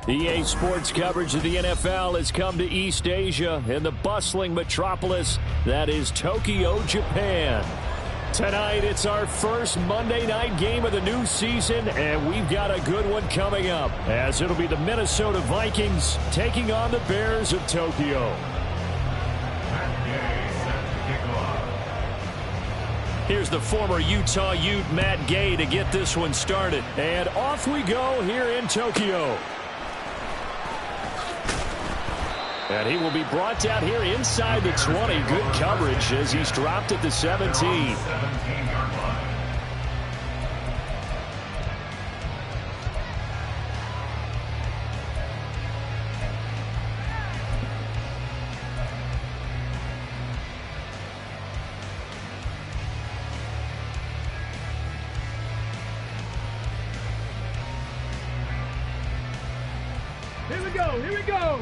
EA Sports coverage of the NFL has come to East Asia in the bustling metropolis that is Tokyo, Japan. Tonight, it's our first Monday night game of the new season, and we've got a good one coming up, as it'll be the Minnesota Vikings taking on the Bears of Tokyo. Here's the former Utah Ute, Matt Gay, to get this one started. And off we go here in Tokyo. And he will be brought down here inside the 20. Good coverage as he's dropped at the 17. Here we go, here we go.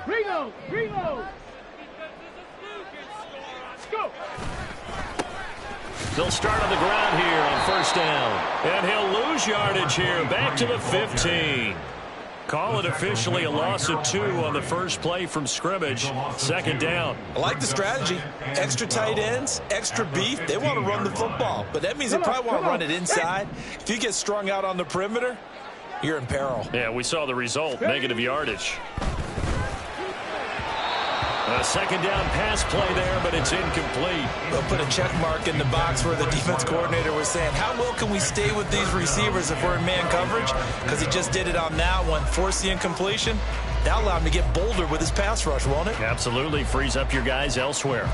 Ringo, Ringo. Let's go. They'll start on the ground here on first down. And he'll lose yardage here, back to the 15. Call it officially a loss of 2 on the first play from scrimmage. Second down. I like the strategy. Extra tight ends, extra beef. They want to run the football, but that means they probably want to run it inside. If you get strung out on the perimeter, you're in peril. Yeah, we saw the result, negative yardage. A second down pass play there, but it's incomplete. They'll put a check mark in the box where the defense coordinator was saying, how well can we stay with these receivers if we're in man coverage? Because he just did it on that one, forced the incompletion. That'll allow him to get bolder with his pass rush, won't it? Absolutely, frees up your guys elsewhere.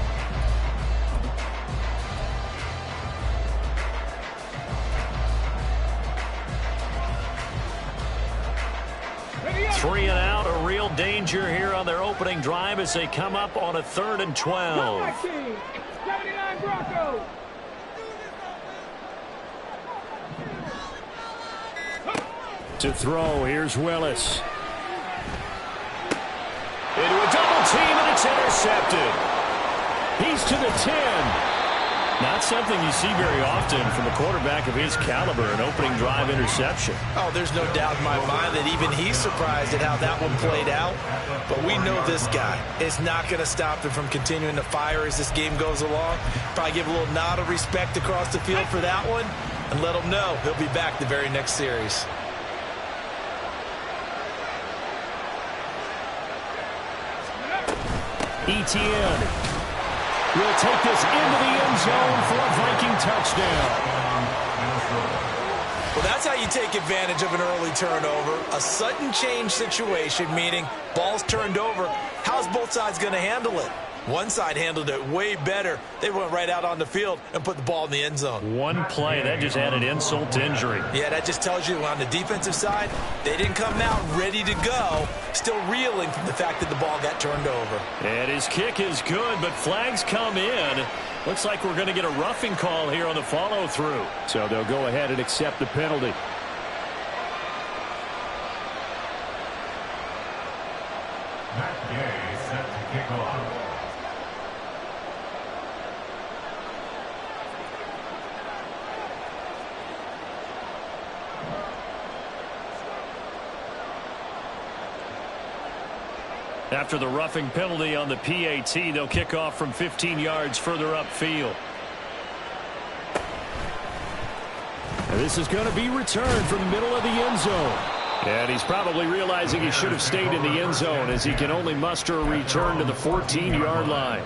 Three and out, a real danger here on their opening drive as they come up on a 3rd and 12. 79 Broncos. To throw, here's Willis. Into a double team, and it's intercepted. He's to the 10. Not something you see very often from a quarterback of his caliber, an opening drive interception. Oh, there's no doubt in my mind that even he's surprised at how that one played out. But we know this guy is not going to stop him from continuing to fire as this game goes along. Probably give a little nod of respect across the field for that one and let him know he'll be back the very next series. Etienne will take this into the end zone for a Viking touchdown. Well, that's how you take advantage of an early turnover. A sudden change situation, meaning ball's turned over. How's both sides going to handle it? One side handled it way better. They went right out on the field and put the ball in the end zone. One play, that just added insult to injury. Yeah, that just tells you on the defensive side, they didn't come out ready to go, still reeling from the fact that the ball got turned over. And his kick is good, but flags come in. Looks like we're going to get a roughing call here on the follow-through. So they'll go ahead and accept the penalty. Matt Gay set to kick off. After the roughing penalty on the PAT, they'll kick off from 15 yards further upfield. And this is going to be returned from the middle of the end zone. And he's probably realizing he should have stayed in the end zone as he can only muster a return to the 14-yard line.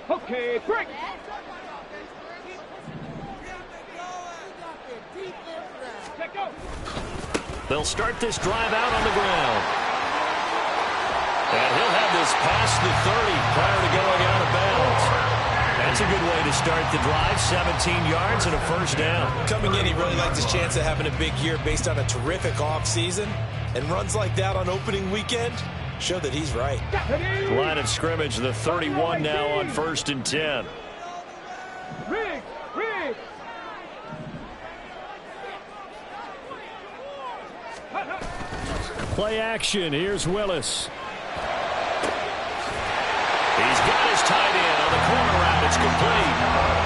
Okay, break. They'll start this drive out on the ground. And he'll have this past the 30 prior to going out of bounds. That's a good way to start the drive. 17 yards and a first down. Coming in, he really liked his chance of having a big year based on a terrific offseason. And runs like that on opening weekend show that he's right. Line of scrimmage, the 31 now on 1st and 10. Rig, rig. Play action. Here's Willis. He's got his tight end on the corner route. It's complete.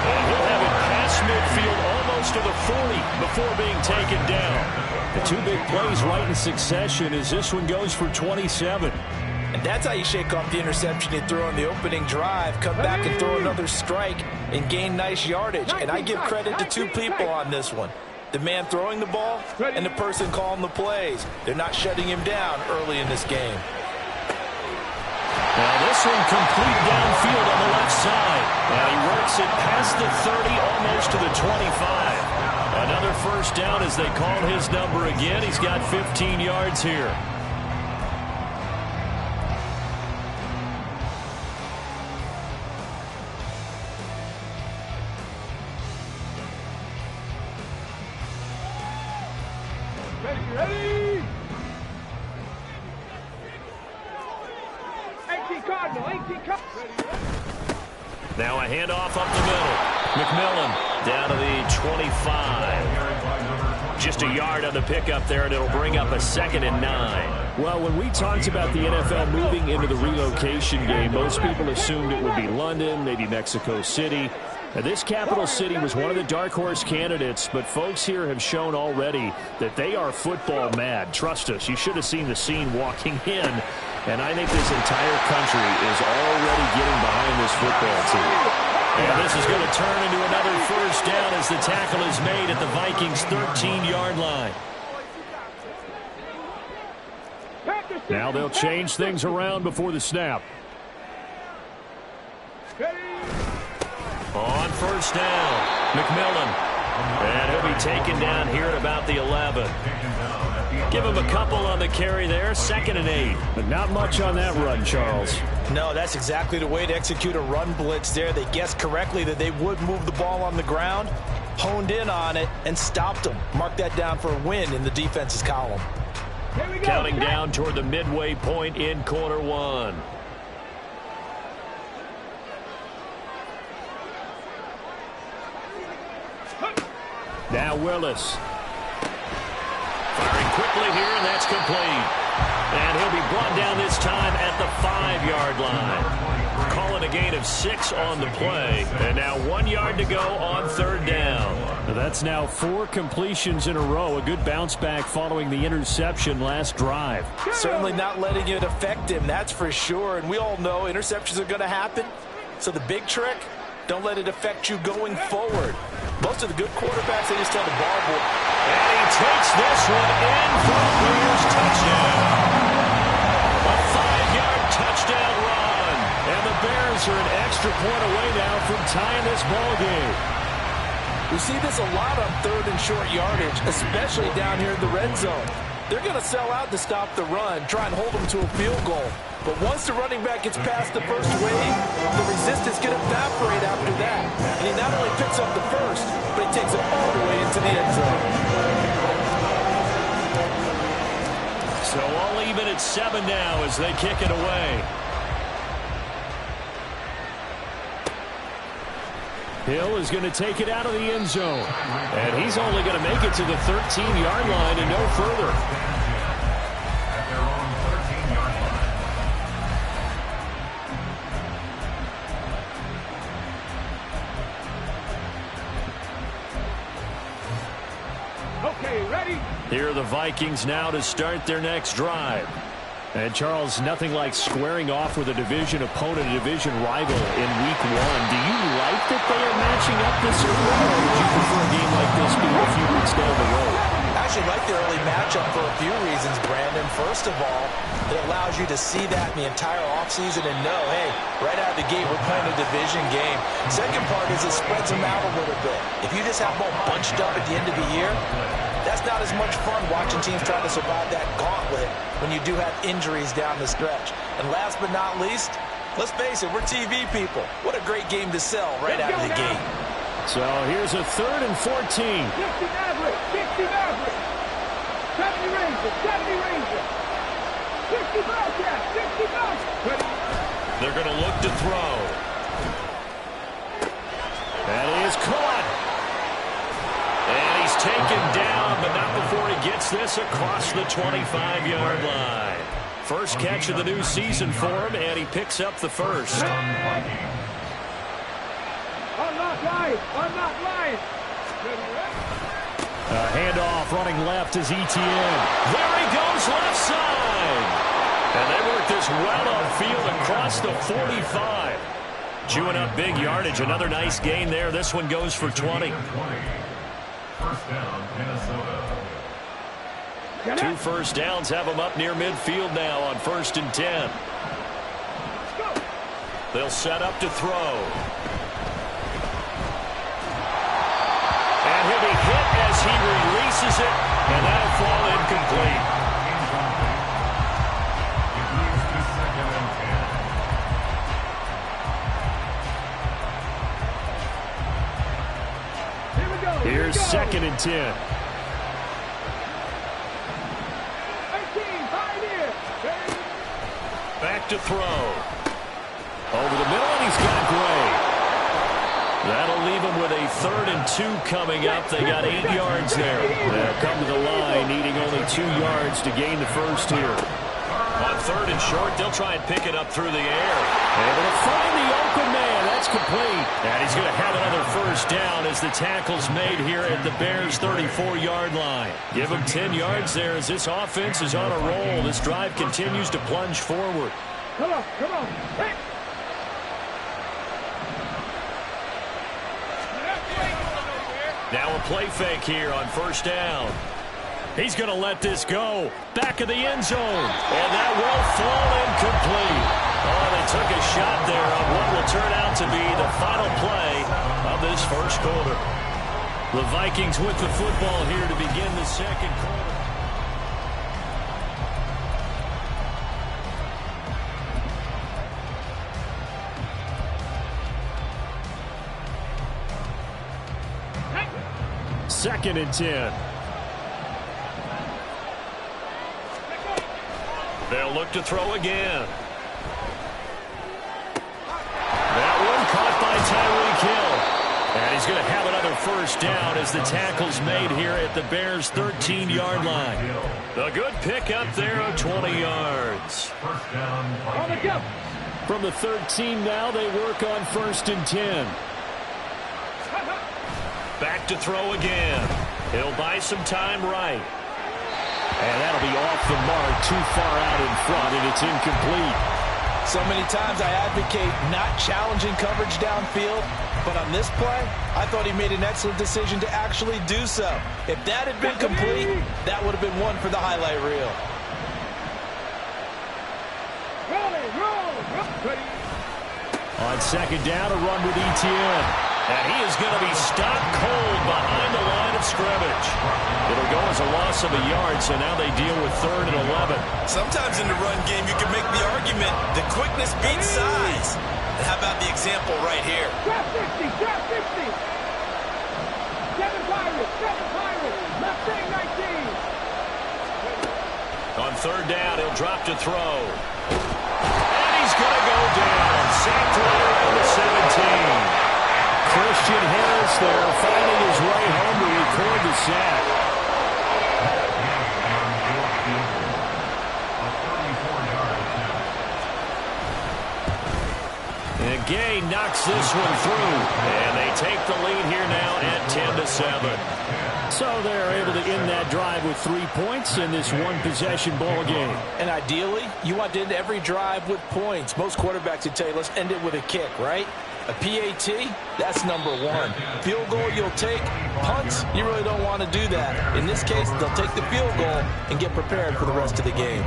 And he'll have it past midfield close to the 40 before being taken down. The two big plays right in succession as this one goes for 27. And that's how you shake off the interception you threw on the opening drive. Come back and throw another strike and gain nice yardage. And I give credit to two people on this one. The man throwing the ball and the person calling the plays. They're not shutting him down early in this game. Now this one complete downfield on the left side. And he works it past the 30, almost to the 25. Another first down as they call his number again. He's got 15 yards here. Ready? 18 Cardinal, 18 Cardinal. Now a handoff up the middle. McMillan down to the 25. Just a yard on the pickup there, and it'll bring up a 2nd and 9. Well, when we talked about the NFL moving into the relocation game, most people assumed it would be London, maybe Mexico City. Now, this capital city was one of the dark horse candidates, but folks here have shown already that they are football mad. Trust us, you should have seen the scene walking in, and I think this entire country is already getting behind this football team. And this is going to turn into another first down as the tackle is made at the Vikings' 13-yard line. Now they'll change things around before the snap. On first down, McMillan. And he'll be taken down here at about the 11. Give him a couple on the carry there, 2nd and 8. But not much on that run, Charles. No, that's exactly the way to execute a run blitz there. They guessed correctly that they would move the ball on the ground, honed in on it, and stopped them. Mark that down for a win in the defense's column. Counting down toward the midway point in quarter one. Now Willis. Firing quickly here, and that's complete. And he'll be brought down this time at the 5-yard line. Calling a gain of 6 on the play. And now 1 yard to go on 3rd down. That's now 4 completions in a row. A good bounce back following the interception last drive. Certainly not letting it affect him, that's for sure. And we all know interceptions are going to happen. So the big trick, don't let it affect you going forward. Most of the good quarterbacks, they just tell the ball boy. And he takes this one in for a Bears touchdown. A 5-yard touchdown run. And the Bears are an extra point away now from tying this ball game. We see this a lot on 3rd and short yardage, especially down here in the red zone. They're going to sell out to stop the run, try and hold them to a field goal. But once the running back gets past the first wave, the resistance can evaporate after that. And he not only picks up the first, but he takes it all the way into the end zone. So all even at 7 now as they kick it away. Hill is going to take it out of the end zone. And he's only going to make it to the 13-yard line and no further. Okay, ready? Here are the Vikings now to start their next drive. And, Charles, nothing like squaring off with a division opponent, a division rival in Week 1. Do you like that they are matching up this early, or would you prefer a game like this being a few weeks down the road? I actually like the early matchup for a few reasons, Brandon. First of all, it allows you to see that in the entire offseason and know, hey, right out of the gate, we're playing a division game. Second part is it spreads them out a little bit. If you just have them all bunched up at the end of the year, that's not as much fun watching teams try to survive that gauntlet when you do have injuries down the stretch. And last but not least, let's face it, we're TV people. What a great game to sell right out of the gate. So here's a 3rd and 14. 60 Maverick, 60 Maverick. 70 Ranger, 70 Ranger. 60 Bobcat, 60 Bobcat. They're going to look to throw. That is caught. And he's taken down, but not before he gets this across the 25-yard line. First catch of the new season for him, and he picks up the first. Unlock line, unlock line. Handoff running left is Etienne. There he goes left side. And they work this well upfield across the 45. Chewing up big yardage. Another nice gain there. This one goes for 20. First down, Minnesota. 2 first downs have them up near midfield now on 1st and 10. They'll set up to throw. And he'll be hit as he releases it, and that'll fall incomplete. Here's 2nd and 10. Back to throw. Over the middle, and he's got Gray. That'll leave him with a 3rd and 2 coming up. They got 8 yards there. They'll come to the line, needing only 2 yards to gain the first here. On 3rd and short, they'll try and pick it up through the air. Able to find the open man. That's complete. And he's going to have another first down as the tackle's made here at the Bears' 34-yard line. Give him 10 yards there as this offense is on a roll. This drive continues to plunge forward. Come on, come on. Hey. Now a play fake here on 1st down. He's going to let this go. Back of the end zone. And that will fall incomplete. Oh, they took a shot there on what will turn out to be the final play of this first quarter. The Vikings with the football here to begin the second quarter. Second and 10. They'll look to throw again. That one caught by Tyreek Hill. And he's going to have another first down as the tackle's made here at the Bears' 13-yard line. A good pickup there of 20 yards. First down, On the jump. From the 13 now, they work on 1st and 10. Back to throw again. He'll buy some time right. And that'll be off the mark, too far out in front, and it's incomplete. So many times I advocate not challenging coverage downfield, but on this play, I thought he made an excellent decision to actually do so. If that had been complete, that would have been one for the highlight reel. On 2nd down, a run with Etienne. And he is going to be stopped cold behind the line of scrimmage. It'll go as a loss of a yard, so now they deal with 3rd and 11. Sometimes in the run game, you can make the argument that quickness beats size. And how about the example right here? Drop 60, drop 60. 7 Pirates, left thing 19. On 3rd down, he'll drop to throw. And he's going to go down. Sacked right around the 17. Christian Harris there, finding his way home to record the sack. And Gay knocks this one through. And they take the lead here now at 10-7. So they're able to end that drive with 3 points in this one-possession ball game. And ideally, you want to end every drive with points. Most quarterbacks would tell you, let's end it with a kick, right? A PAT, that's number 1. Field goal you'll take. Punts, you really don't want to do that. In this case, they'll take the field goal and get prepared for the rest of the game.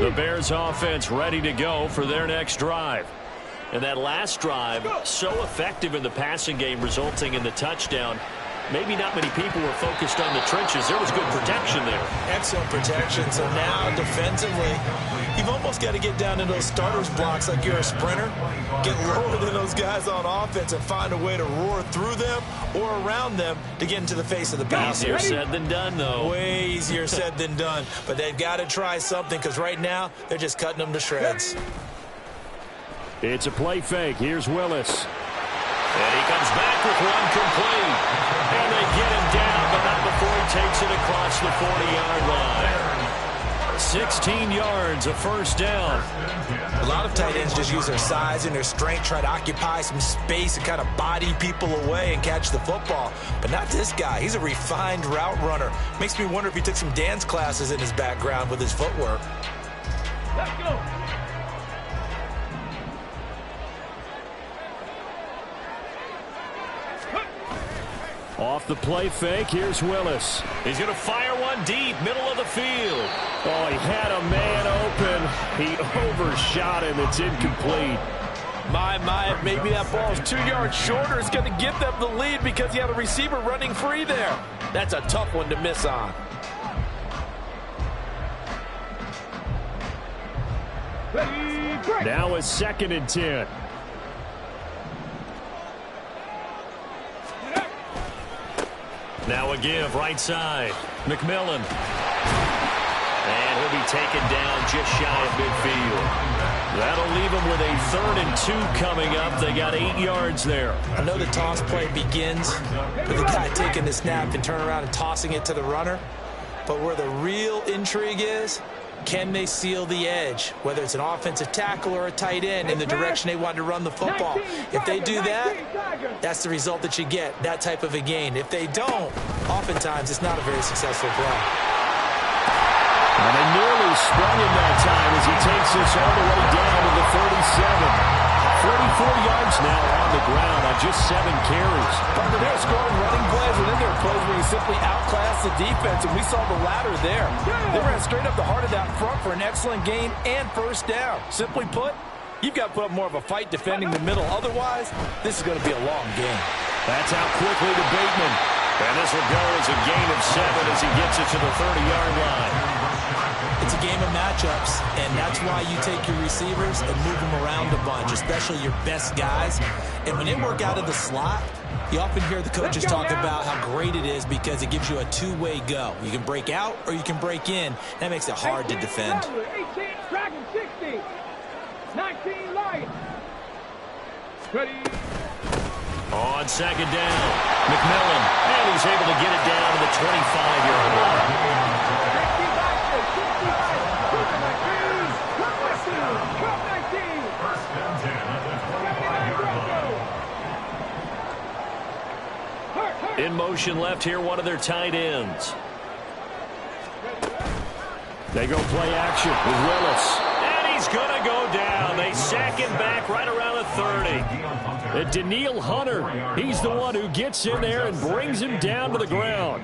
The Bears offense ready to go for their next drive. And that last drive, so effective in the passing game, resulting in the touchdown. Maybe not many people were focused on the trenches. There was good protection there. Excellent protection. So now, defensively, you've almost got to get down to those starters blocks like you're a sprinter. Get lower than those guys on offense and find a way to roar through them or around them to get into the face of the passer. Easier said than done, though. Way easier said than done. But they've got to try something because right now, they're just cutting them to shreds. It's a play fake. Here's Willis. And he comes back with one complete. And they get him down, but not before he takes it across the 40-yard line. 16 yards, a first down. A lot of tight ends just use their size and their strength, try to occupy some space and kind of body people away and catch the football. But not this guy. He's a refined route runner. Makes me wonder if he took some dance classes in his background with his footwork. Let's go. Off the play fake, here's Willis. He's going to fire one deep, middle of the field. Oh, he had a man open. He overshot him. It's incomplete. My, maybe that ball's 2 yards shorter. It's going to give them the lead because you have a receiver running free there. That's a tough one to miss on. Now a 2nd and 10. Now a give, right side. McMillan. And he'll be taken down just shy of midfield. That'll leave him with a 3rd and 2 coming up. They got 8 yards there. I know the toss play begins with the guy taking the snap and turning around and tossing it to the runner. But where the real intrigue is, can they seal the edge, whether it's an offensive tackle or a tight end, in the direction they want to run the football? If they do that, that's the result that you get, that type of a gain. If they don't, oftentimes it's not a very successful play. And they nearly sprung him that time as he takes this all the way down to the 37. 44 yards now on the ground on just 7 carries. Partner, they're scoring running plays, and then there are plays where you simply outclass the defense, and we saw the latter there. They ran straight up the heart of that front for an excellent gain and first down. Simply put, you've got to put up more of a fight defending the middle. Otherwise, this is going to be a long game. That's out quickly to Bateman. And this will go as a gain of 7 as he gets it to the 30-yard line. It's a game of matchups, and that's why you take your receivers and move them around a bunch, especially your best guys. And when they work out of the slot, you often hear the coaches talk about how great it is because it gives you a two-way go. You can break out or you can break in. That makes it hard to defend. 18, Dragon 60. 19, Lion. Ready. On 2nd down, McMillan. And he's able to get it down to the 25-yard line. In motion left here, one of their tight ends. They go play action with Willis. And he's going to go down. They sack him back right around the 30. And Daniil Hunter, he's the one who gets in there and brings him down to the ground.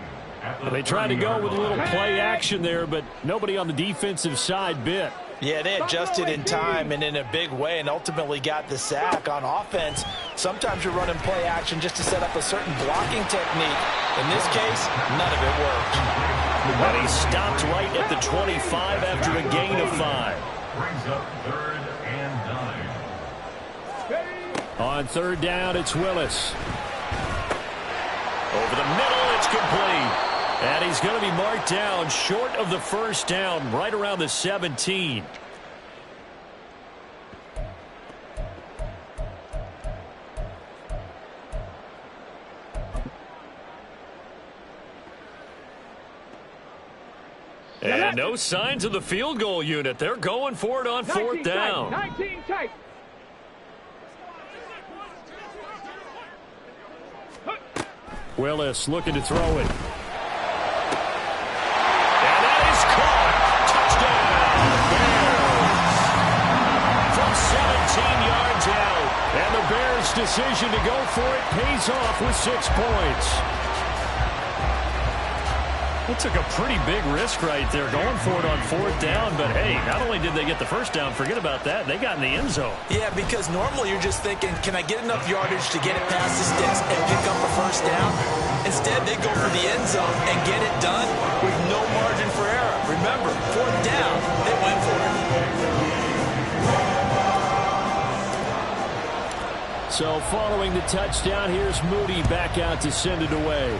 They tried to go with a little play action there, but nobody on the defensive side bit. Yeah, they adjusted in time and in a big way and ultimately got the sack. On offense, sometimes you're running play action just to set up a certain blocking technique. In this case, none of it worked. And he stopped right at the 25 after a gain of 5. Brings up 3rd and 9. On 3rd down, it's Willis. Over the middle, it's complete. And he's going to be marked down short of the first down, right around the 17. And no signs of the field goal unit. They're going for it on 4th down. 19 tight. Willis looking to throw it. And that is caught. Touchdown, Bears. From 17 yards out. And the Bears' decision to go for it pays off with 6 points. It took a pretty big risk right there going for it on 4th down. But, hey, not only did they get the first down, forget about that, they got in the end zone. Yeah, because normally you're just thinking, can I get enough yardage to get it past the sticks and pick up a first down? Instead, they go for the end zone and get it done with no margin for error. Remember, 4th down, they went for it. So following the touchdown, here's Moody back out to send it away.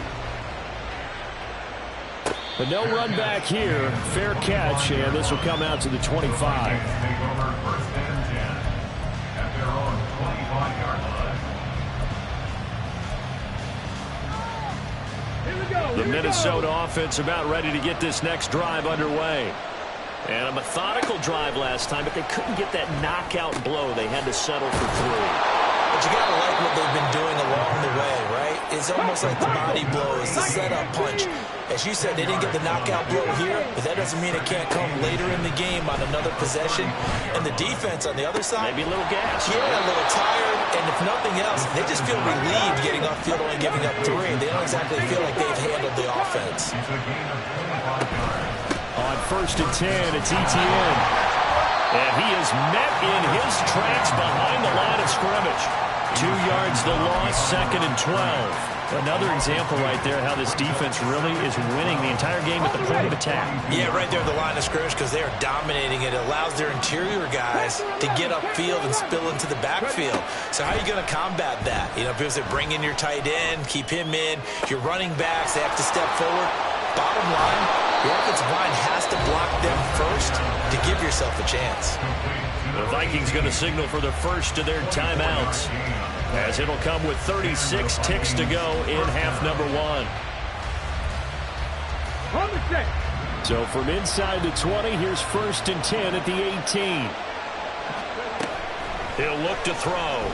But no run back here. Fair catch, and this will come out to the 25. Take over 1st and 10 at their own 25-yard line. Here we go. The Minnesota offense about ready to get this next drive underway. And a methodical drive last time, but they couldn't get that knockout blow. They had to settle for 3. But you got to like what they've been doing along the way, right? It's almost like the body blows, the setup punch. As you said, they didn't get the knockout blow here, but that doesn't mean it can't come later in the game on another possession. And the defense on the other side, maybe a little gas. Yeah, a little tired. And if nothing else, they just feel relieved getting off field, only giving up 3. They don't exactly feel like they've handled the offense. On 1st and 10, it's Etienne. And he is met in his tracks behind the line of scrimmage. 2 yards the loss, 2nd and 12. Another example right there how this defense really is winning the entire game at the point of attack. Yeah, right there at the line of scrimmage because they are dominating it. It allows their interior guys to get upfield and spill into the backfield. So how are you going to combat that? You know, people say bring in your tight end, keep him in. Your running backs, they have to step forward. Bottom line, the offensive line has to block them first to give yourself a chance. The Vikings going to signal for the first of their timeouts, as it'll come with 36 ticks to go in half number 1. On the set. So from inside the 20, here's 1st and 10 at the 18. He'll look to throw.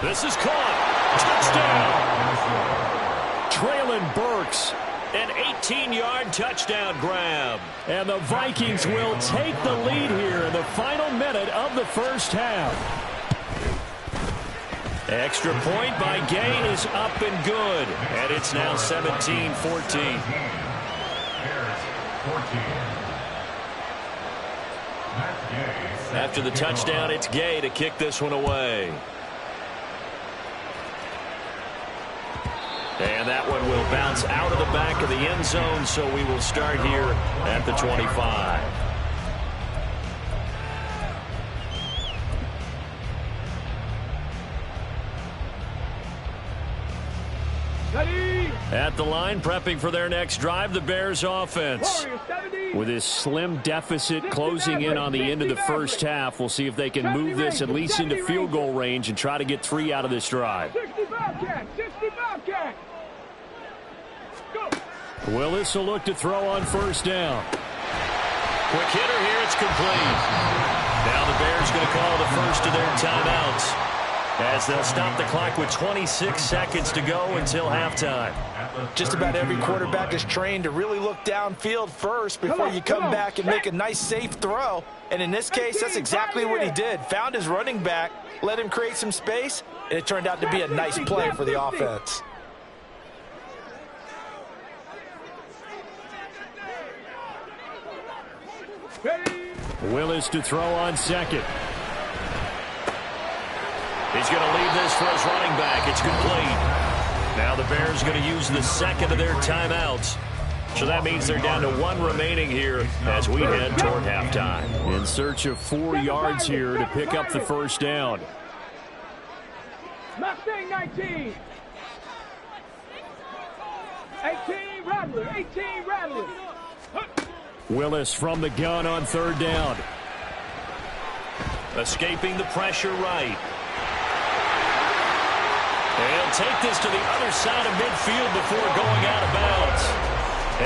This is caught. Touchdown. Traylon Burks. An 18-yard touchdown grab. And the Vikings will take the lead here in the final minute of the first half. Extra point by Gay is up and good. And it's now 17-14. After the touchdown, it's Gay to kick this one away. And that one will bounce out of the back of the end zone, so we will start here at the 25. At the line, prepping for their next drive, the Bears offense. With this slim deficit closing in on the end of the first half, we'll see if they can move this at least into field goal range and try to get 3 out of this drive. 65 cat. Go. Willis will look to throw on 1st down. Quick hitter here, it's complete. Now the Bears going to call the first of their timeouts, as they'll stop the clock with 26 seconds to go until halftime. Just about every quarterback is trained to really look downfield first before you come back and make a nice, safe throw. And in this case, that's exactly what he did. Found his running back, let him create some space, and it turned out to be a nice play for the offense. Willis to throw on 2nd. He's going to leave this for his running back. It's complete. Now the Bears are going to use the 2nd of their timeouts. So that means they're down to 1 remaining here as we head toward halftime. In search of 4 yards here to pick up the 1st down. Mustang 19. 18 Rattler. 18 Rattler. Willis from the gun on 3rd down. Escaping the pressure right. He'll take this to the other side of midfield before going out of bounds.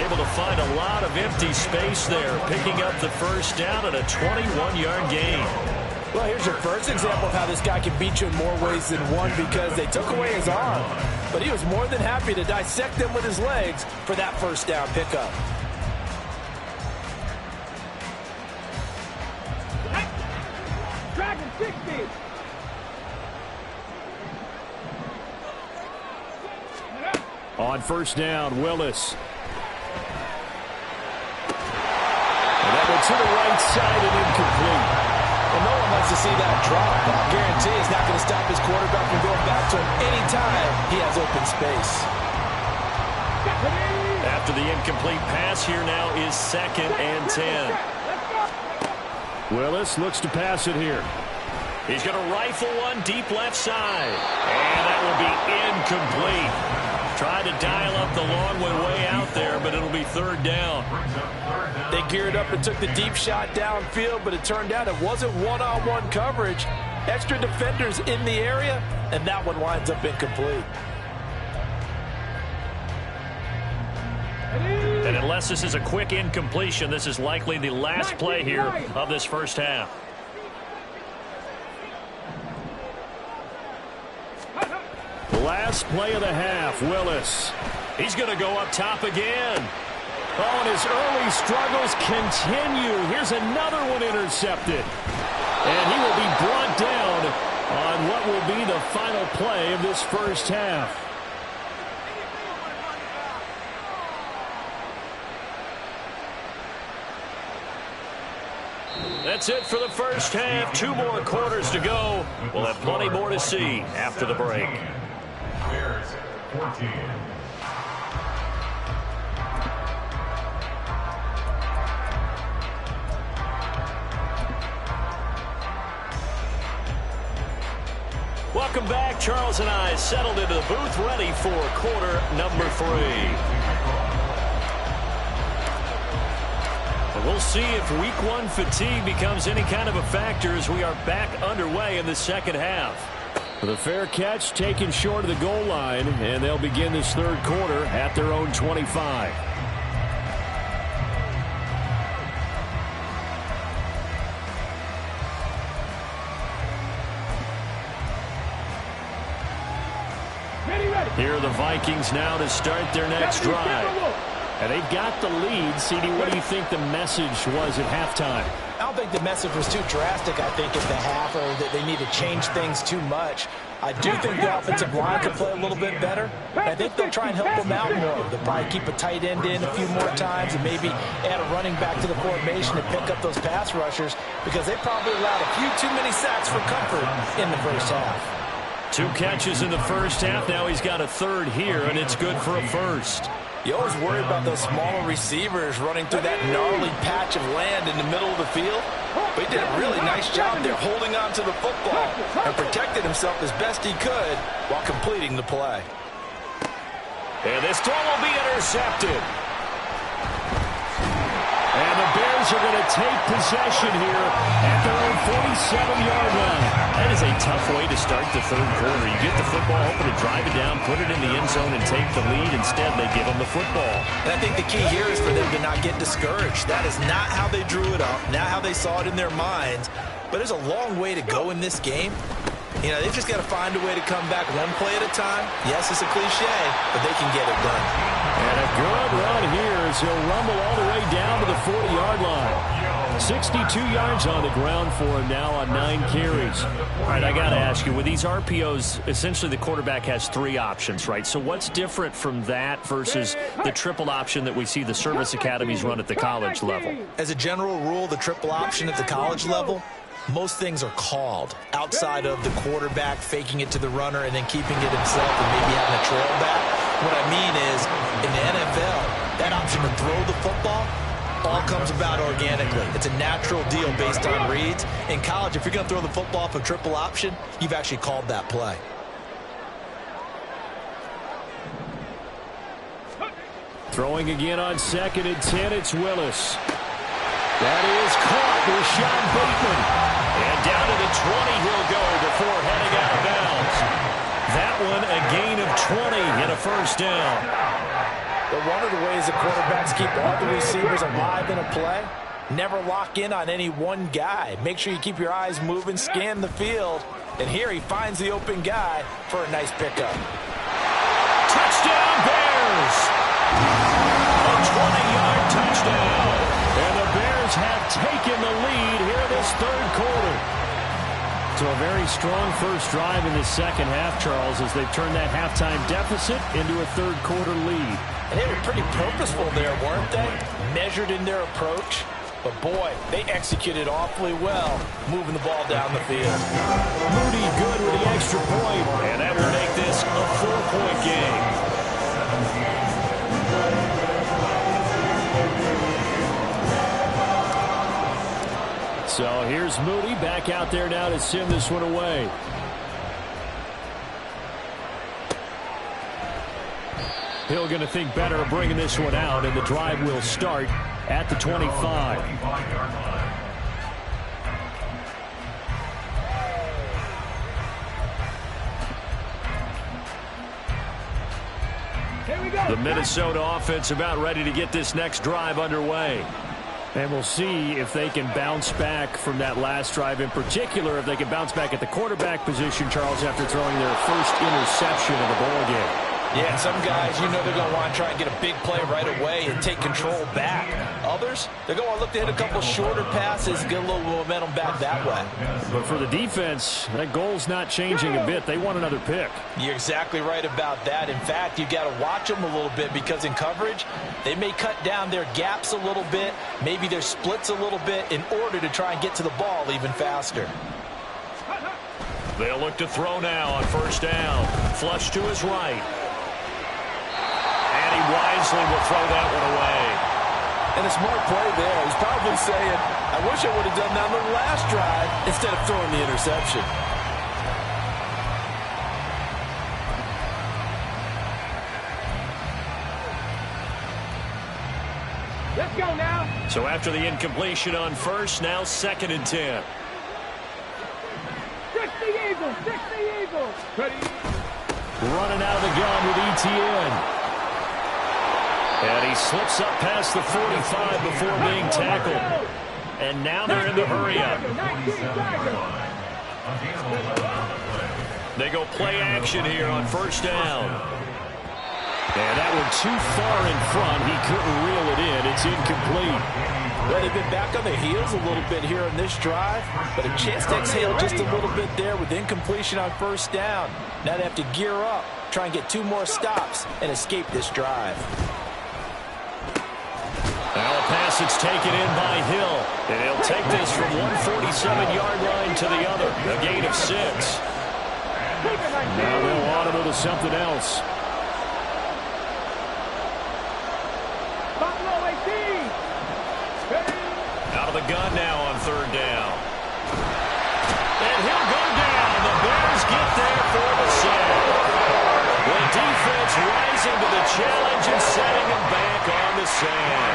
Able to find a lot of empty space there, picking up the 1st down at a 21-yard gain. Well, here's your first example of how this guy can beat you in more ways than one, because they took away his arm, but he was more than happy to dissect them with his legs for that 1st down pickup. Dragon 60. On 1st down, Willis. And that one to the right side and incomplete. And no one wants to see that drop. I'll guarantee it's not going to stop his quarterback from going back to him anytime he has open space. After the incomplete pass, here now is 2nd and 10. Willis looks to pass it here. He's going to rifle one deep left side. And that will be incomplete. Tried to dial up the long one way out there, but it'll be 3rd down. They geared up and took the deep shot downfield, but it turned out it wasn't one-on-one coverage. Extra defenders in the area, and that one winds up incomplete. And Unless this is a quick incompletion, this is likely the last play here of this first half. Last play of the half, Willis. He's going to go up top again. Oh, and his early struggles continue. Here's another one intercepted. And he will be brought down on what will be the final play of this first half. That's it for the first half. 2 more quarters to go. We'll have plenty more to see after the break. Bears 14. Welcome back. Charles and I settled into the booth, ready for quarter number 3. And we'll see if week 1 fatigue becomes any kind of a factor as we are back underway in the second half. The fair catch taken short of the goal line, and they'll begin this third quarter at their own 25. Here are the Vikings now to start their next drive. And they've got the lead. CD, what do you think the message was at halftime? I don't think the message was too drastic, I think, at the half, or that they need to change things too much. I do think the offensive line could play a little bit better. I think they'll try and help them out more. They'll probably keep a tight end in a few more times and maybe add a running back to the formation to pick up those pass rushers, because they probably allowed a few too many sacks for comfort in the first half. 2 catches in the first half. Now he's got a third here, and it's good for a first. You always worry about those smaller receivers running through that gnarly patch of land in the middle of the field. But he did a really nice job there holding on to the football and protected himself as best he could while completing the play. And this throw will be intercepted. And the Bears are going to take possession here at their own 47-yard line. That is a tough way to start the third quarter. You get the football, hoping to drive it down, put it in the end zone, and take the lead. Instead, they give them the football. And I think the key here is for them to not get discouraged. That is not how they drew it up, not how they saw it in their minds. But there's a long way to go in this game. You know, they've just got to find a way to come back one play at a time. Yes, it's a cliche, but they can get it done. And a good run here as he'll rumble all the way down to the 40-yard line. 62 yards on the ground for him now on 9 carries. All right, I got to ask you, with these RPOs, essentially the quarterback has 3 options, right? So what's different from that versus the triple option that we see the service academies run at the college level? As a general rule, the triple option at the college level, most things are called outside of the quarterback faking it to the runner and then keeping it himself and maybe having a trail back. What I mean is, in the NFL, that option to throw the football all comes about organically. It's a natural deal based on reads. In college, if you're going to throw the football off a triple option, you've actually called that play. Throwing again on 2nd and 10, it's Willis. That is caught with Sean Bateman. And down to the 20 he'll go before heading out of bounds. That one a gain of 20 and a first down. But one of the ways the quarterbacks keep all the receivers alive in a play, never lock in on any one guy. Make sure you keep your eyes moving, scan the field. And here he finds the open guy for a nice pickup. Touchdown Bears! A 20-yard touchdown. And the Bears have taken the lead here in this third quarter. So a very strong first drive in the second half, Charles, as they've turned that halftime deficit into a third quarter lead. And they were pretty purposeful there, weren't they? Measured in their approach. But boy, they executed awfully well, moving the ball down the field. Moody good with the extra point, and that will make this a 4-point game. So here's Moody back out there now to send this one away. Hill going to think better of bringing this one out, and the drive will start at the 25. Here we go. The Minnesota offense about ready to get this next drive underway. And we'll see if they can bounce back from that last drive, in particular if they can bounce back at the quarterback position, Charles, after throwing their first interception of the ball game. Yeah, some guys, you know they're going to want to try and get a big play right away and take control back. Others, they're going to look to hit a couple shorter passes, get a little momentum back that way. But for the defense, that goal's not changing a bit. They want another pick. You're exactly right about that. In fact, you got to watch them a little bit because in coverage, they may cut down their gaps a little bit, maybe their splits a little bit in order to try and get to the ball even faster. They'll look to throw now on first down. Flush to his right. And he wisely will throw that one away. And a smart play there. He's probably saying, I wish I would have done that on the last drive instead of throwing the interception. Let's go now. So after the incompletion on first, now 2nd and 10. 60 Eagles, 60 Eagles. Ready. Running out of the gun with ETN. And he slips up past the 45 before being tackled. And now they're in the hurry-up. They go play action here on first down. And that one too far in front. He couldn't reel it in. It's incomplete. Well, they've been back on their heels a little bit here on this drive, but a chance to exhale just a little bit there with incompletion on first down. Now they have to gear up, try and get 2 more stops, and escape this drive. Now a pass that's taken in by Hill. And he'll take this from 147-yard line to the other. A gain of 6. Now they'll audible to something else. Buffalo 18. Out of the gun now on third down. And he'll go down. The Bears get there for the sack. The defense rising to the challenge and setting him back on the sand.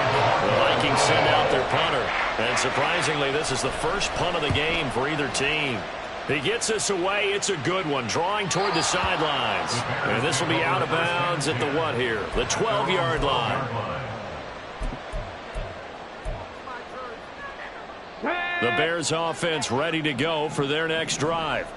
The Vikings send out their punter. And surprisingly, this is the first punt of the game for either team. He gets this away. It's a good one, drawing toward the sidelines. And this will be out of bounds at the what here? The 12-yard line. The Bears offense ready to go for their next drive.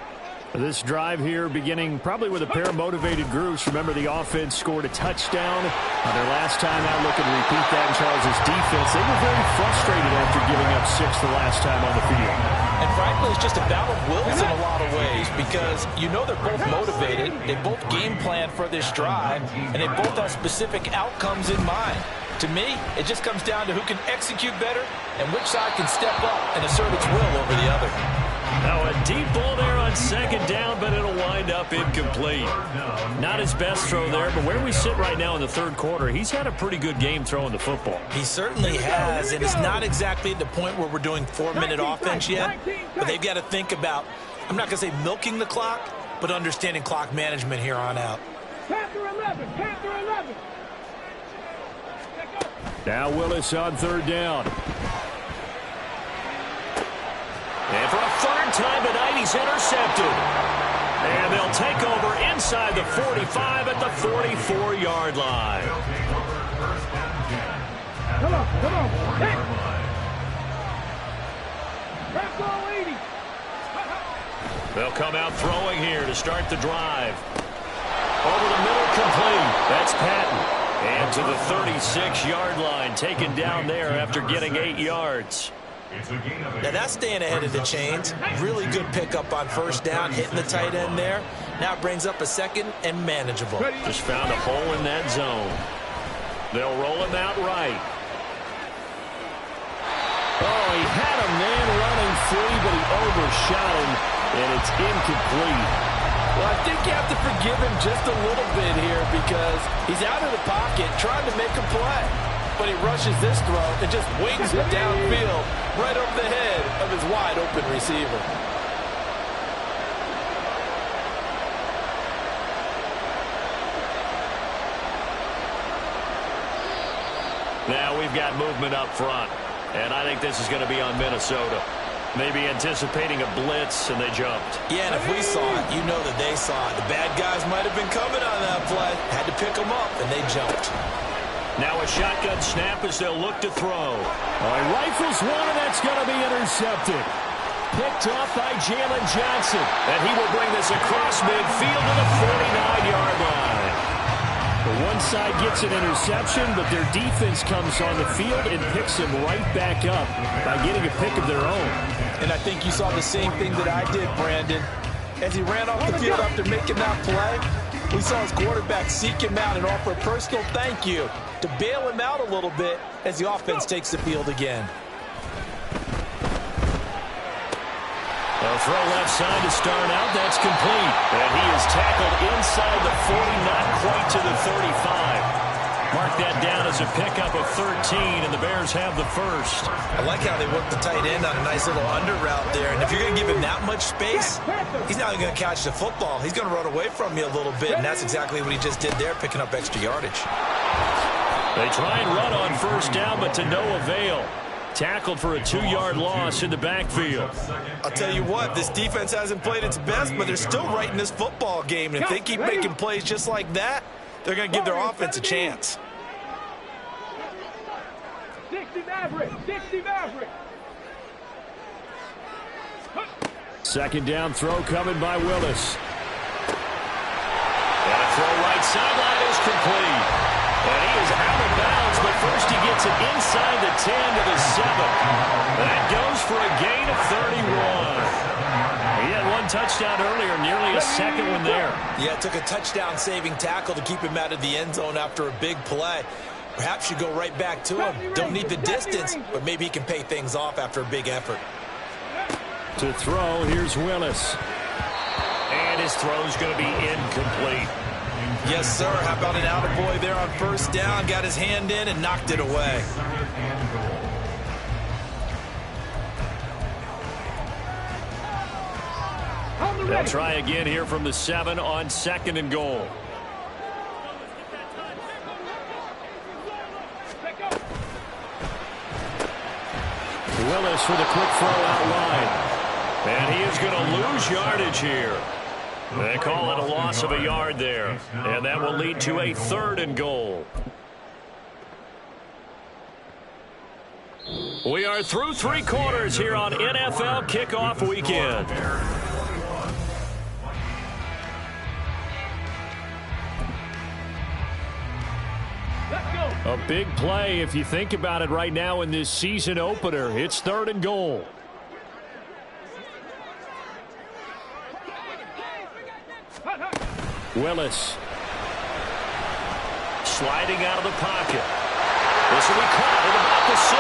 This drive here beginning probably with a pair of motivated groups. Remember, the offense scored a touchdown on their last time out. Looking to repeat that in Charles's defense. They were very frustrated after giving up 6 the last time on the field. And frankly, it's just a battle of wills in a lot of ways because you know they're both motivated. They both game plan for this drive, and they both have specific outcomes in mind. To me, it just comes down to who can execute better and which side can step up and assert its will over the other. Now a deep ball there on second down, but it'll wind up incomplete. Not his best throw there, but where we sit right now in the third quarter, he's had a pretty good game throwing the football. He certainly has, and it's not exactly at the point where we're doing 4-minute offense yet, but they've got to think about, I'm not going to say milking the clock, but understanding clock management here on out. Panther 11, Panther 11. Now Willis on third down. And for a third time tonight, he's intercepted. And they'll take over inside the 45 at the 44-yard line. Come on, come on. Hit. Panther 80. They'll come out throwing here to start the drive. Over the middle, complete. That's Patton. And to the 36-yard line, taken down there after getting 8 yards. Now that's staying ahead of the chains. Really good pickup on first down, hitting the tight end there. Now it brings up a second and manageable. Just found a hole in that zone. They'll roll him out right. Oh, he had a man running free, but he overshot him, and it's incomplete. Well, I think you have to forgive him just a little bit here because he's out of the pocket trying to make a play. But he rushes this throw and just wings it downfield right over the head of his wide-open receiver. Now we've got movement up front, and I think this is going to be on Minnesota. Maybe anticipating a blitz, and they jumped. Yeah, and if we saw it, you know that they saw it. The bad guys might have been coming on that play. Had to pick them up, and they jumped. Now a shotgun snap as they'll look to throw. All right, rifles one, and that's going to be intercepted. Picked off by Jalen Johnson. And he will bring this across midfield to the 49-yard line. The one side gets an interception, but their defense comes on the field and picks him right back up by getting a pick of their own. And I think you saw the same thing that I did, Brandon. As he ran off the field after making that play, we saw his quarterback seek him out and offer a personal thank you to bail him out a little bit as the offense takes the field again. They'll throw left side to start out. That's complete. And he is tackled inside the 40, not quite to the 35. Mark that down as a pickup of 13, and the Bears have the first. I like how they work the tight end on a nice little under route there. And if you're going to give him that much space, he's not even going to catch the football. He's going to run away from you a little bit, and that's exactly what he just did there, picking up extra yardage. They try and run on first down, but to no avail. Tackled for a 2-yard loss in the backfield. I'll tell you what, this defense hasn't played its best, but they're still right in this football game. And if they keep making plays just like that, they're going to give their offense a chance. 60 Maverick, 60 Maverick. Second down throw coming by Willis. And a throw right sideline is complete. And he is out of bounds, but first he gets it inside the 10 to the 7. That goes for a gain of 31. He had one touchdown earlier, nearly a second one there. Yeah, it took a touchdown-saving tackle to keep him out of the end zone after a big play. Perhaps you go right back to him. Don't need the distance, but maybe he can pay things off after a big effort. To throw, here's Willis. And his throw's going to be incomplete. Yes, sir. How about an attaboy there on first down? Got his hand in and knocked it away. They'll try again here from the 7 on 2nd and goal. Willis with a quick throw out wide. And he is going to lose yardage here. They call it a loss of a yard there. And that will lead to a 3rd and goal. We are through 3 quarters here on NFL Kickoff Weekend. A big play if you think about it right now in this season opener. It's 3rd and goal. Willis. Sliding out of the pocket. This will be caught at about the 6.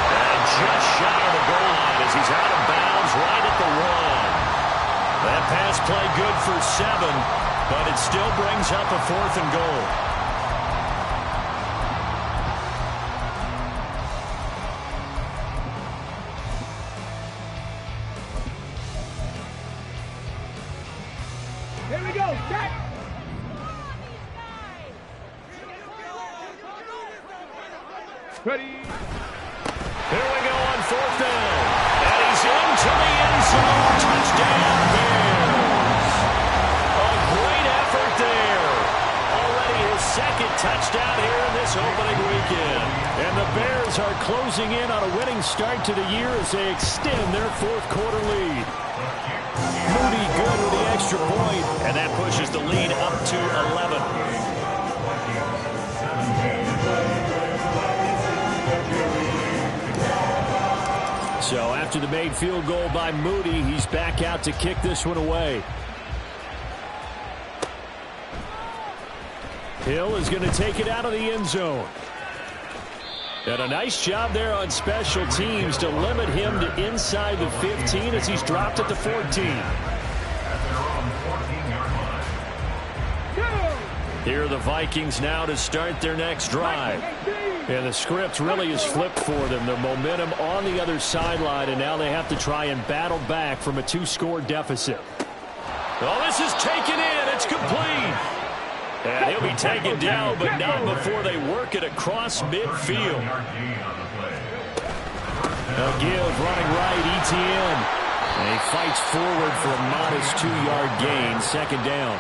And just shy of the goal line as he's out of bounds right at the 1. That pass play good for 7, but it still brings up a 4th and goal. Here we go, set. Ready. Here we go on 4th down. And he's into the end zone. Touchdown, Bears. A great effort there. Already his 2nd touchdown here in this opening weekend. And the Bears are closing in on a winning start to the year as they extend their 4th quarter lead. Moody good with the extra point, and that pushes the lead up to 11. So after the made field goal by Moody, he's back out to kick this one away. Hill is going to take it out of the end zone. And a nice job there on special teams to limit him to inside the 15 as he's dropped at the 14. Here are the Vikings now to start their next drive. And the script really is flipped for them. The momentum on the other sideline, and now they have to try and battle back from a 2-score deficit. Well, this is taken in. It's complete. And he'll be taken down, but not before they work it across midfield. They'll give running right, Etienne. And he fights forward for a modest 2-yard gain, second down.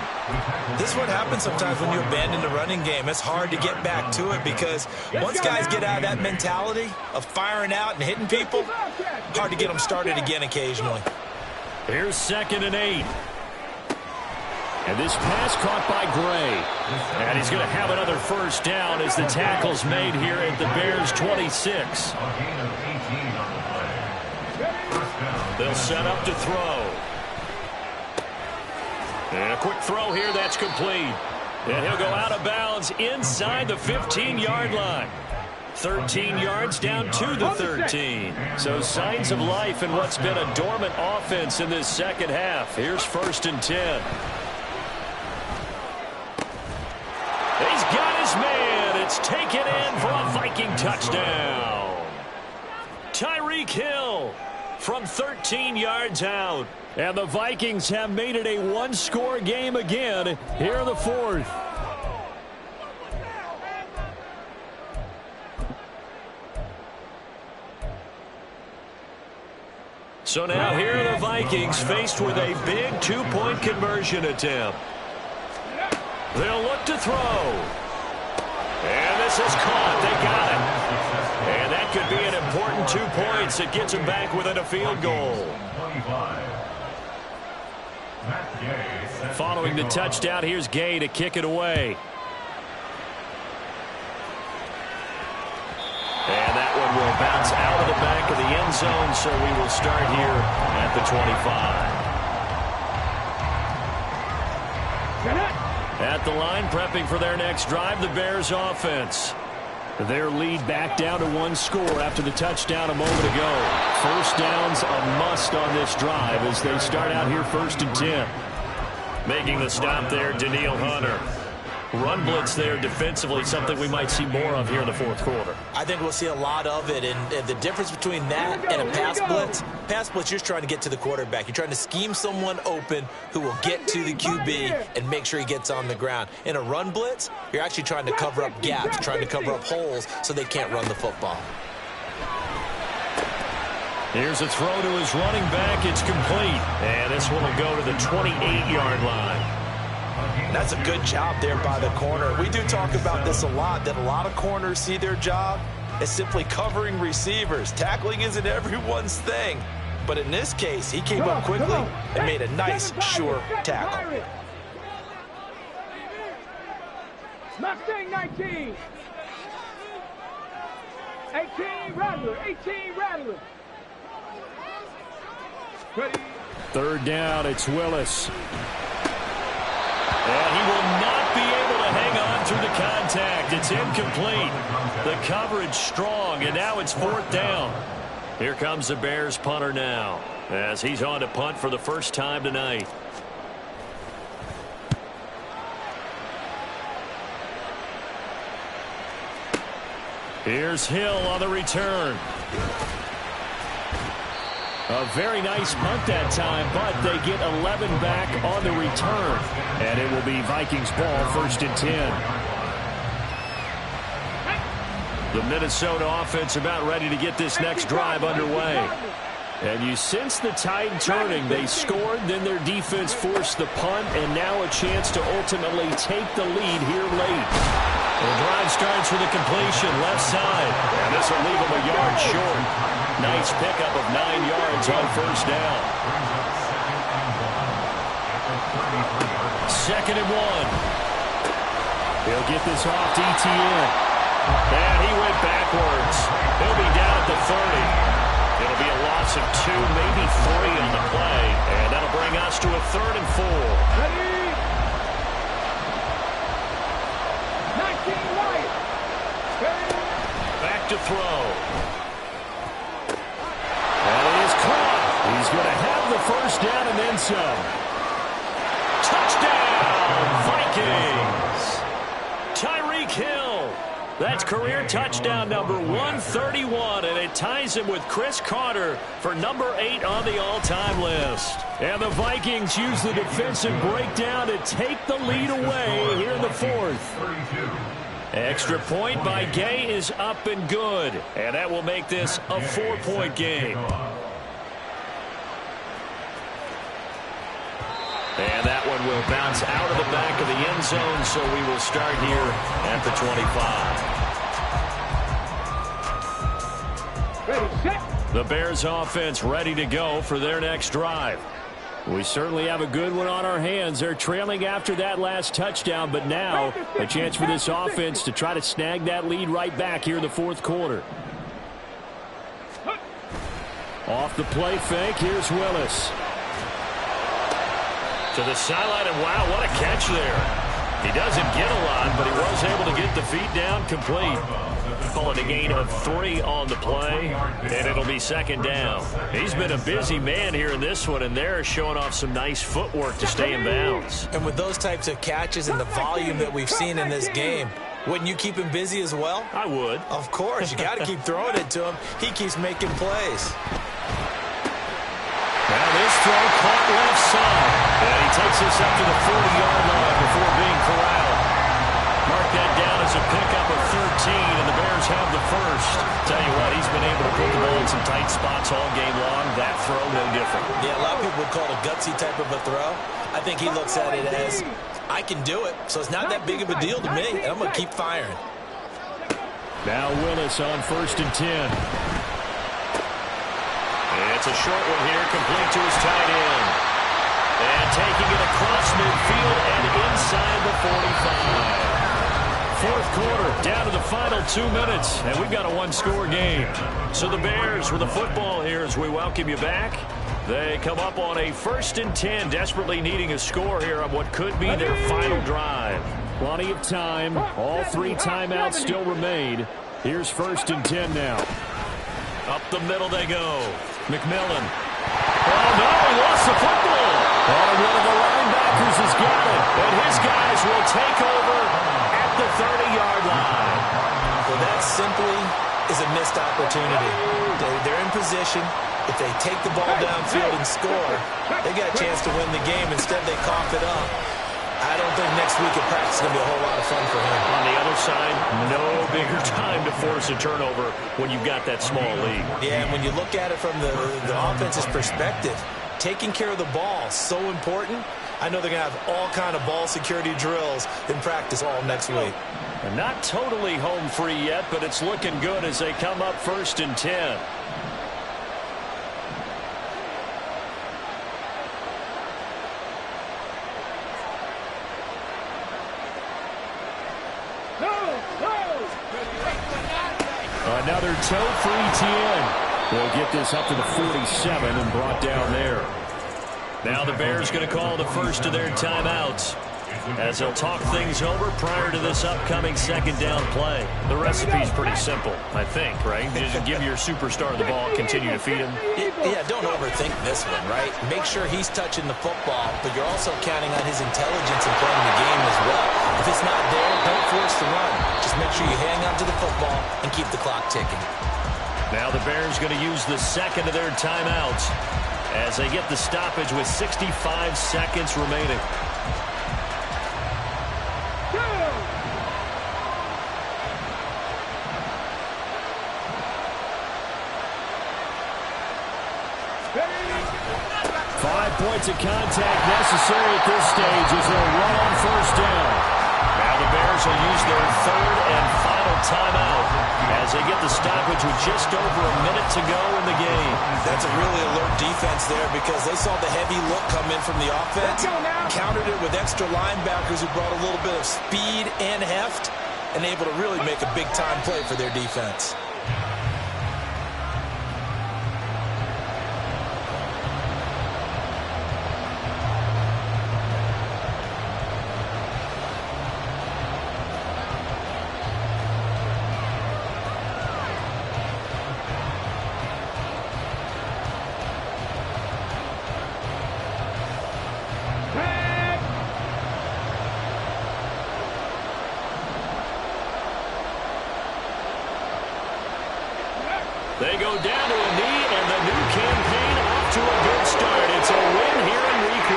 This is what happens sometimes when you abandon the running game. It's hard to get back to it because once guys get out of that mentality of firing out and hitting people, hard to get them started again occasionally. Here's 2nd and 8. And this pass caught by Gray. And he's going to have another first down as the tackle's made here at the Bears' 26. They'll set up to throw. And a quick throw here, that's complete. And he'll go out of bounds inside the 15-yard line. 13 yards down to the 13. So signs of life in what's been a dormant offense in this second half. Here's 1st and 10. He's got his man. It's taken in for a Viking touchdown. Tyreek Hill from 13 yards out. And the Vikings have made it a one-score game again here in the 4th. So now here are the Vikings faced with a big 2-point conversion attempt. They'll look to throw. And this is caught. They got it. And that could be an important 2 points that gets them back within a field goal. Following the touchdown, here's Gay to kick it away. And that one will bounce out of the back of the end zone, so we will start here at the 25. At the line, prepping for their next drive, the Bears offense. Their lead back down to 1 score after the touchdown a moment ago. First down's a must on this drive as they start out here 1st and 10. Making the stop there, Danielle Hunter. Run blitz there defensively, something we might see more of here in the 4th quarter. I think we'll see a lot of it, and the difference between that and a pass blitz, you're just trying to get to the quarterback. You're trying to scheme someone open who will get to the QB and make sure he gets on the ground. In a run blitz, you're actually trying to cover up gaps, trying to cover up holes so they can't run the football. Here's a throw to his running back. It's complete. And this one will go to the 28-yard line. That's a good job there by the corner. We do talk about this a lot, that a lot of corners see their job as simply covering receivers. Tackling isn't everyone's thing. But in this case, he came up quickly and made a nice, sure tackle. Mustang 19. 18 Rattler. 18 Rattler. Ready. 3rd down, it's Willis. And he will not be able to hang on through the contact. It's incomplete. The coverage strong, and now it's 4th down. Here comes the Bears punter now as he's on to punt for the first time tonight. Here's Hill on the return. A very nice punt that time, but they get 11 back on the return. And it will be Vikings ball, 1st and 10. The Minnesota offense about ready to get this next drive underway. And you sense the tide turning. They scored, then their defense forced the punt, and now a chance to ultimately take the lead here late. The drive starts with a completion, left side. And this will leave them a yard short. Nice pickup of 9 yards on 1st down. 2nd and 1. He'll get this off to Etienne. And he went backwards. He'll be down at the 30. It'll be a loss of 2, maybe 3 on the play. And that'll bring us to a 3rd and 4. Ready. 19 White. Back to throw. And it is caught. He's going to have the first down and then some. Touchdown, Vikings. Tyreek Hill. That's career touchdown number 131, and it ties him with Chris Carter for number 8 on the all-time list. And the Vikings use the defensive breakdown to take the lead away here in the 4th. Extra point by Gay is up and good. And that will make this a 4-point game. And that one will bounce out of the back of the end zone, so we will start here at the 25. Ready, set. The Bears offense ready to go for their next drive. We certainly have a good one on our hands. They're trailing after that last touchdown, but now a chance for this offense to try to snag that lead right back here in the fourth quarter. Off the play fake, here's Willis. To the sideline, and wow, what a catch there. He doesn't get a lot, but he was able to get the feet down complete. Call it a gain of 3 on the play, and it'll be second down. He's been a busy man here in this one, and they're showing off some nice footwork to stay in bounds. And with those types of catches and the volume that we've seen in this game, wouldn't you keep him busy as well? I would. Of course. You got to keep throwing it to him. He keeps making plays. Now this throw caught left side. And he takes this up to the 40-yard line before being corralled. Mark that down as a pickup of 13, and the Bears have the first. Tell you what, he's been able to put the ball in some tight spots all game long. That throw, no different. Yeah, a lot of people would call it a gutsy type of a throw. I think he looks at it as, I can do it, so it's not that big of a deal to me, and I'm going to keep firing. Now Willis on 1st and 10. It's a short one here, complete to his tight end. And taking it across midfield and inside the 45. Fourth quarter, down to the final 2 minutes, and we've got a one-score game. So the Bears with the football here as we welcome you back. They come up on a 1st and 10, desperately needing a score here on what could be their final drive. Plenty of time. All 3 timeouts still remain. Here's 1st and 10 now. Up the middle they go. McMillan. Oh, no, he lost the football. And one of the linebackers has got it. And his guys will take over at the 30-yard line. Well, that simply is a missed opportunity. They're in position. If they take the ball downfield and score, they got a chance to win the game. Instead, they cough it up. I don't think next week at practice is going to be a whole lot of fun for him. On the other side, no bigger time to force a turnover when you've got that small lead. Yeah, and when you look at it from the offense's perspective, taking care of the ball is so important. I know they're going to have all kind of ball security drills in practice all next week. And not totally home free yet, but it's looking good as they come up 1st and 10. Another toe for ETN. We'll get this up to the 47 and brought down there. Now the Bears going to call the first of their timeouts as they'll talk things over prior to this upcoming second down play. The recipe's pretty simple, I think, right? Just give your superstar the ball, continue to feed him. Yeah, don't overthink this one, right? Make sure he's touching the football, but you're also counting on his intelligence in playing the game as well. If it's not there, don't force the run. Just make sure you hang on to the football and keep the clock ticking. Now the Bears going to use the second of their timeouts as they get the stoppage with 65 seconds remaining. Points of contact necessary at this stage as they'll run on 1st down. Now the Bears will use their 3rd and final timeout as they get the stoppage with just over a minute to go in the game. That's a really alert defense there because they saw the heavy look come in from the offense, countered it with extra linebackers who brought a little bit of speed and heft, and able to really make a big-time play for their defense. They go down to a knee, and the new campaign off to a good start. It's a win here in week 1.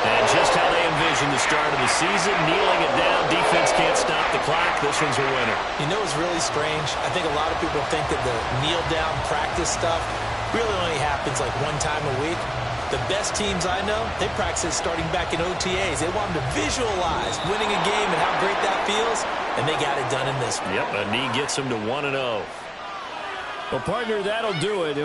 And just how they envisioned the start of the season, kneeling it down, defense can't stop clock. This one's a winner. You know it's really strange? I think a lot of people think that the kneel-down practice stuff really only happens like one time a week. The best teams I know, they practice it starting back in OTAs. They want them to visualize winning a game and how great that feels, and they got it done in this one. Yep, a knee gets them to 1-0. Well, partner, that'll do it.